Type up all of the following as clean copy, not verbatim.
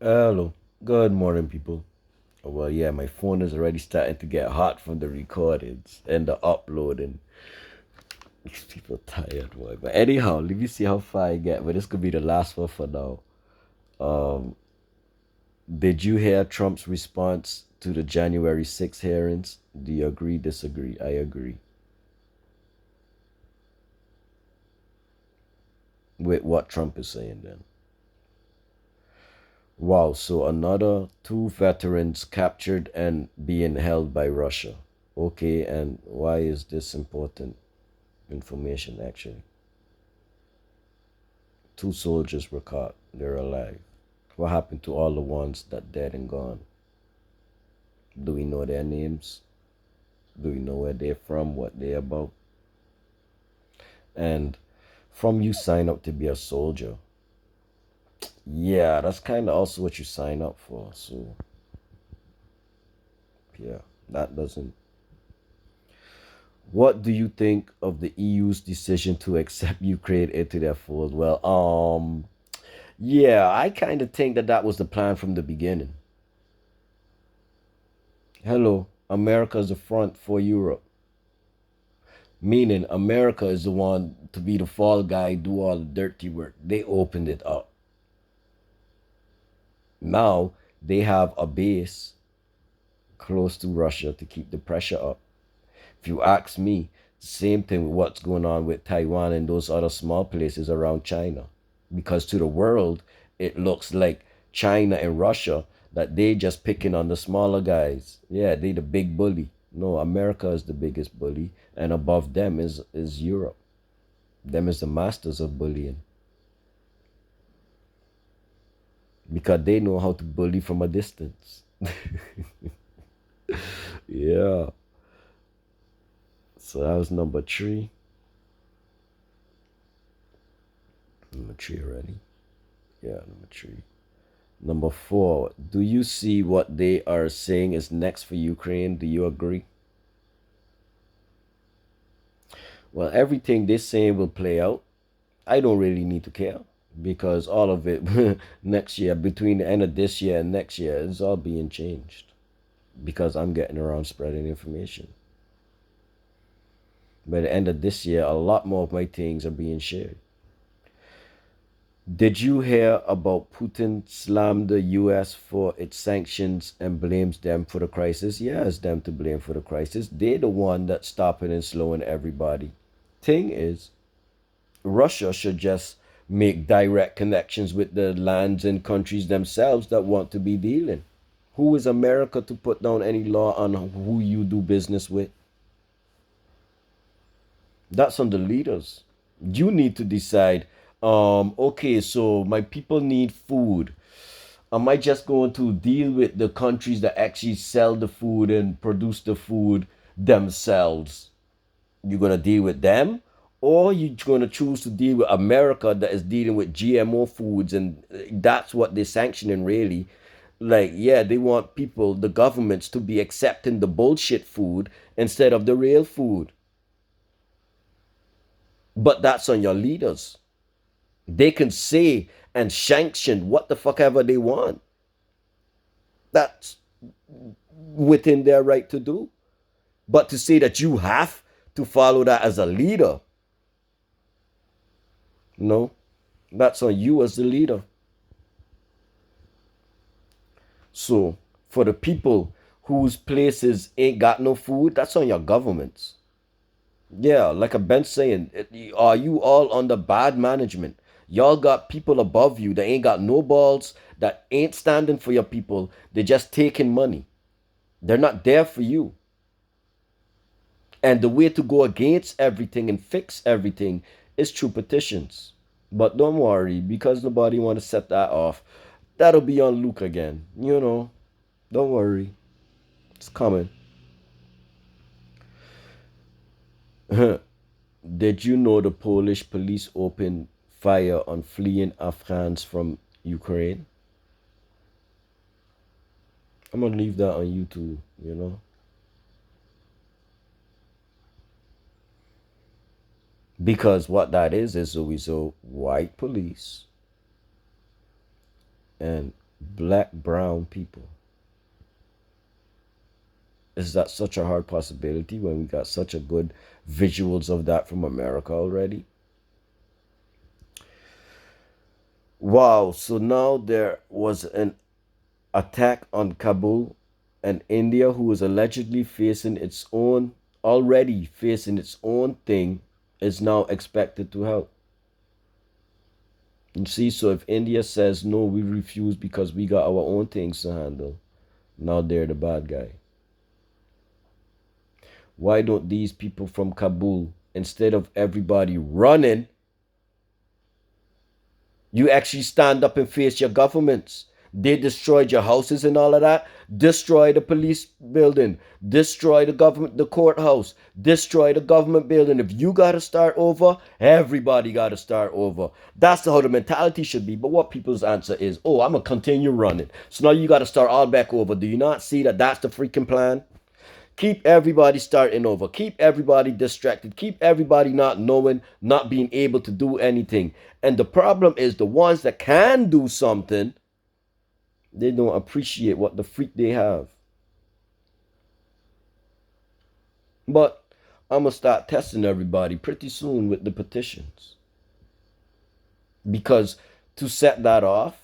Hello. Good morning, people. Well, yeah, my phone is already starting to get hot from the recordings and the uploading. These people tired, boy. But anyhow, let me see how far I get. But this could be the last one for now. Um, did you hear Trump's response to the January 6 hearings? Do you agree, disagree? I agree with what Trump is saying then. Wow, so another two veterans captured and being held by Russia. Okay, and why is this important information actually? Two soldiers were caught. They're alive. What happened to all the ones that dead and gone? Do we know their names? Do we know where they're from, what they're about? And from you sign up to be a soldier. Yeah, that's kind of also what you sign up for. So, yeah, that doesn't. What do you think of the EU's decision to accept Ukraine into their fold? Well, yeah, I kind of think that that was the plan from the beginning. Hello, America's the front for Europe. Meaning America is the one to be the fall guy, do all the dirty work. They opened it up. Now they have a base close to Russia to keep the pressure up. If you ask me, same thing with what's going on with Taiwan and those other small places around China. Because to the world, it looks like China and Russia that they just picking on the smaller guys. Yeah, they the big bully. No, America is the biggest bully, and above them is Europe. Them is the masters of bullying because they know how to bully from a distance. Yeah. So that was number three. Number three already. Yeah, number three. Number four. Do you see what they are saying is next for Ukraine? Do you agree? Well, everything they're saying will play out. I don't really need to care because all of it next year, between the end of this year and next year, is all being changed because I'm getting around spreading information. By the end of this year, a lot more of my things are being shared. Did you hear about Putin slammed the US for its sanctions and blames them for the crisis? Yeah, it's them to blame for the crisis. They're the one that's stopping and slowing everybody. Thing is, Russia should just make direct connections with the lands and countries themselves that want to be dealing. Who is America to put down any law on who you do business with? That's on the leaders. You need to decide, okay, so my people need food. Am I just going to deal with the countries that actually sell the food and produce the food themselves? You're going to deal with them? Or you're going to choose to deal with America that is dealing with GMO foods, and that's what they're sanctioning really. Like, yeah, they want people, the governments, to be accepting the bullshit food instead of the real food. But that's on your leaders. They can say and sanction what the fuck ever they want. That's within their right to do. But to say that you have to follow that as a leader, no, that's on you as the leader. So for the people whose places ain't got no food, that's on your governments. Yeah, like I've been saying, are you all under bad management? Y'all got people above you that ain't got no balls, that ain't standing for your people. They're just taking money. They're not there for you. And the way to go against everything and fix everything is through petitions. But don't worry, because nobody want to set that off. That'll be on Luke again. Don't worry. It's coming. Did you know the Polish police opened fire on fleeing Afghans from Ukraine? I'm gonna leave that on YouTube. Because what that is always a white police and Black, brown people. Is that such a hard possibility when we got such a good visuals of that from America already? Wow, so now there was an attack on Kabul, and India, who is allegedly facing its own, already facing its own thing, is now expected to help. You see, so if India says no, we refuse because we got our own things to handle, now they're the bad guy. Why don't these people from Kabul, instead of everybody running, you actually stand up and face your governments? They destroyed your houses and all of that. Destroy the police building. Destroy the government, the courthouse. Destroy the government building. If you got to start over, everybody got to start over. That's how the mentality should be. But what people's answer is, oh, I'm going to continue running. So now you got to start all back over. Do you not see that that's the freaking plan? Keep everybody starting over. Keep everybody distracted. Keep everybody not knowing, not being able to do anything. And the problem is the ones that can do something, they don't appreciate what the freak they have. But I'm going to start testing everybody pretty soon with the petitions. Because to set that off,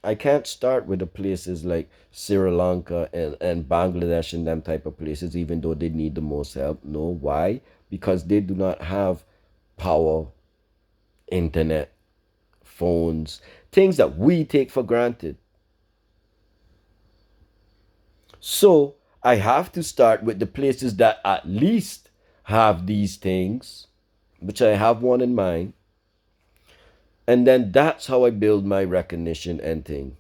I can't start with the places like Sri Lanka and Bangladesh and them type of places, even though they need the most help. No, why? Because they do not have power, internet, phones, things that we take for granted. So I have to start with the places that at least have these things, which I have one in mind. And then that's how I build my recognition and thing.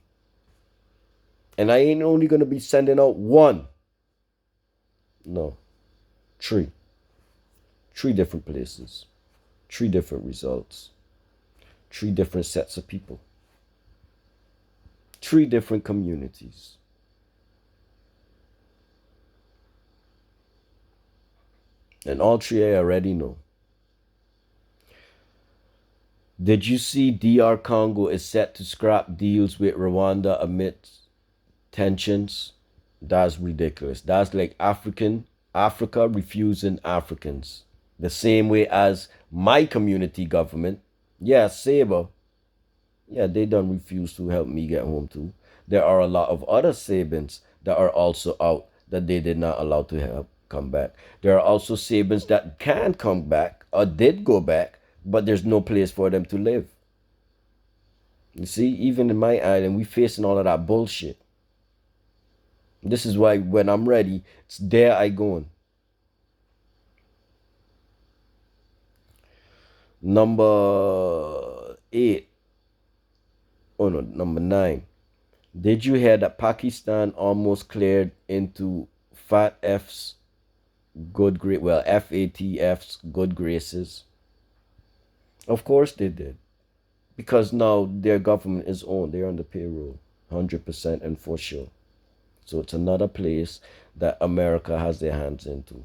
And I ain't only going to be sending out one. No, three. Three different places. Three different results. Three different sets of people. Three different communities. And all three I already know. Did you see DR Congo is set to scrap deals with Rwanda amid tensions? That's ridiculous. That's like Africa refusing Africans. The same way as my community government. Yeah, Saber. Yeah, they don't refuse to help me get home too. There are a lot of other Sabins that are also out that they did not allow to help come back. There are also Sabins that can come back or did go back, but there's no place for them to live. You see, even in my island, we facing all of that bullshit. This is why when I'm ready, it's there I going. Number 8. Oh no, number 9. Did you hear that Pakistan almost cleared into FATF's good grade? Well, FATF's good graces. Of course they did, because now their government is on. They're on the payroll, 100% and for sure. So it's another place that America has their hands into.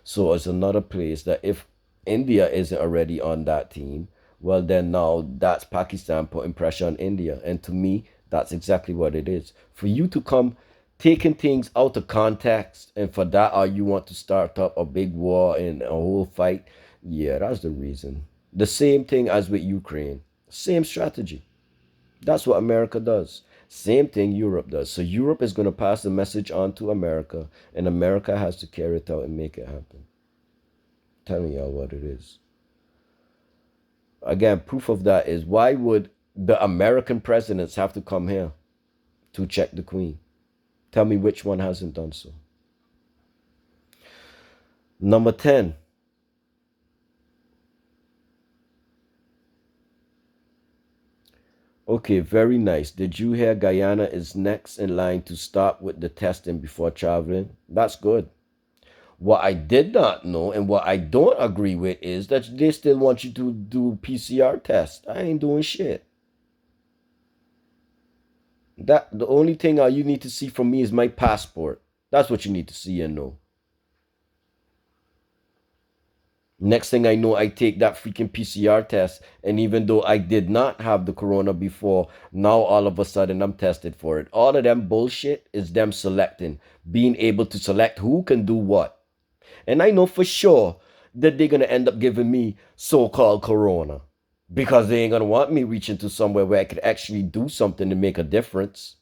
So it's another place that if India isn't already on that team, well, then now that's Pakistan putting pressure on India. And to me, that's exactly what it is. For you to come taking things out of context, and for that, you want to start up a big war and a whole fight, yeah, that's the reason. The same thing as with Ukraine, same strategy. That's what America does. Same thing Europe does. So Europe is going to pass the message on to America, and America has to carry it out and make it happen. I'm telling y'all what it is. Again, proof of that is, why would the American presidents have to come here to check the Queen? Tell me which one hasn't done so. Number 10. Okay, very nice. Did you hear Guyana is next in line to start with the testing before traveling? That's good. What I did not know and what I don't agree with is that they still want you to do PCR test. I ain't doing shit. That the only thing you need to see from me is my passport. That's what you need to see and know. Next thing I know, I take that freaking PCR test. And even though I did not have the corona before, now all of a sudden I'm tested for it. All of them bullshit is them selecting, being able to select who can do what. And I know for sure that they're going to end up giving me so called corona because they ain't going to want me reaching to somewhere where I could actually do something to make a difference.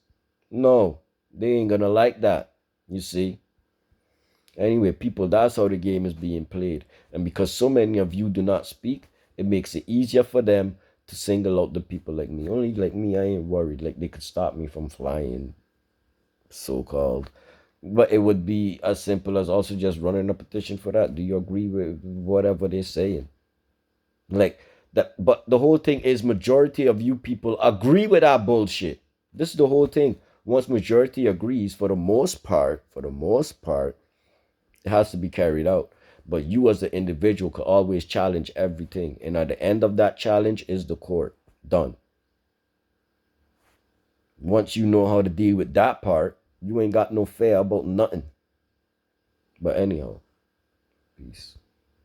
No, they ain't going to like that. You see? Anyway, people, that's how the game is being played. And because so many of you do not speak, it makes it easier for them to single out the people like me. Only like me, I ain't worried. Like they could stop me from flying, so called. But it would be as simple as also just running a petition for that. Do you agree with whatever they're saying? Like that, but the whole thing is majority of you people agree with that bullshit. This is the whole thing. Once majority agrees, for the most part, it has to be carried out. But you as the individual could always challenge everything. And at the end of that challenge is the court. Done. Once you know how to deal with that part, you ain't got no fear about nothing. But anyhow, peace.